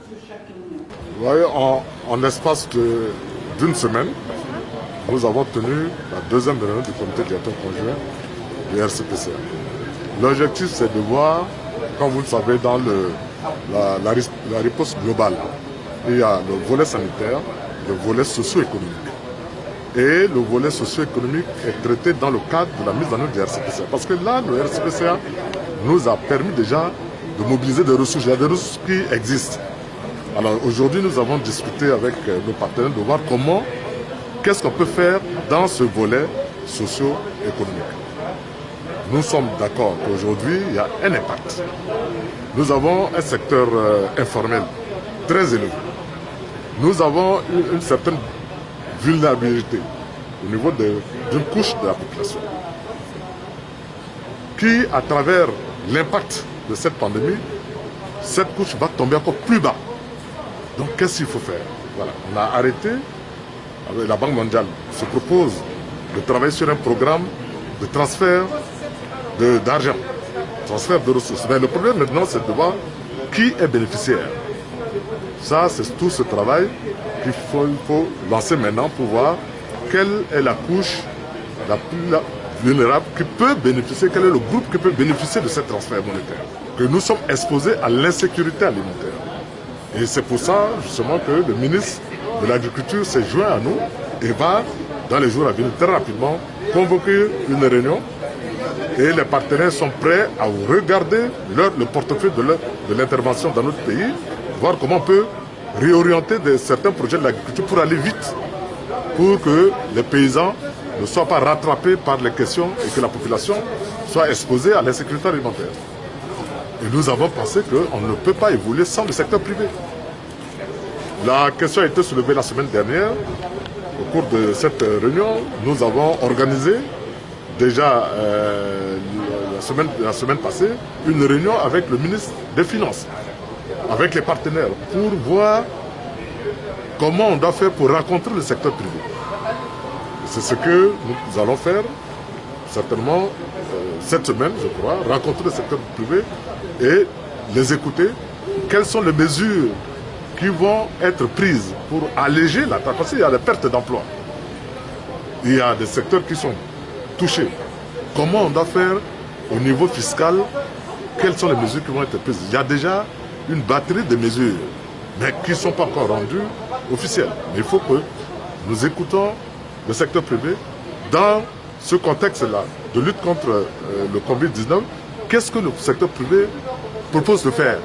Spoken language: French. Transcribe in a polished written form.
Vous voyez, en l'espace d'une semaine, nous avons tenu la deuxième réunion du comité directeur conjoint du RCPCA. L'objectif, c'est de voir, comme vous le savez, dans la riposte globale, il y a le volet sanitaire, le volet socio-économique. Et le volet socio-économique est traité dans le cadre de la mise en œuvre du RCPCA. Parce que là, le RCPCA nous a permis déjà de mobiliser des ressources. Il y a des ressources qui existent. Alors aujourd'hui, nous avons discuté avec nos partenaires de voir qu'est-ce qu'on peut faire dans ce volet socio-économique. Nous sommes d'accord qu'aujourd'hui, il y a un impact. Nous avons un secteur informel très élevé. Nous avons une certaine vulnérabilité au niveau d'une couche de la population qui, à travers l'impact de cette pandémie, cette couche va tomber encore plus bas. Donc, qu'est-ce qu'il faut faire? Voilà. On a arrêté, avec la Banque mondiale se propose de travailler sur un programme de transfert d'argent, transfert de ressources. Mais le problème maintenant, c'est de voir qui est bénéficiaire. Ça, c'est tout ce travail qu'il faut lancer maintenant pour voir quelle est la couche la plus vulnérable qui peut bénéficier, quel est le groupe qui peut bénéficier de ce transfert monétaire. Que nous sommes exposés à l'insécurité alimentaire. Et c'est pour ça, justement, que le ministre de l'Agriculture s'est joint à nous et va, dans les jours à venir, très rapidement, convoquer une réunion. Et les partenaires sont prêts à regarder le portefeuille de l'intervention dans notre pays, voir comment on peut réorienter certains projets de l'agriculture pour aller vite, pour que les paysans ne soient pas rattrapés par les questions et que la population soit exposée à l'insécurité alimentaire. Et nous avons pensé qu'on ne peut pas évoluer sans le secteur privé. La question a été soulevée la semaine dernière. Au cours de cette réunion, nous avons organisé déjà la semaine passée une réunion avec le ministre des Finances, avec les partenaires, pour voir comment on doit faire pour rencontrer le secteur privé. C'est ce que nous allons faire certainement cette semaine, je crois, rencontrer le secteur privé et les écouter. Quelles sont les mesures qui vont être prises pour alléger la tâche? Parce qu'il y a des pertes d'emploi. Il y a des secteurs qui sont touchés. Comment on doit faire au niveau fiscal? Quelles sont les mesures qui vont être prises? Il y a déjà une batterie de mesures, mais qui ne sont pas encore rendues officielles. Mais il faut que nous écoutons le secteur privé dans ce contexte-là de lutte contre le Covid-19. Qu'est-ce que le secteur privé propose de faire?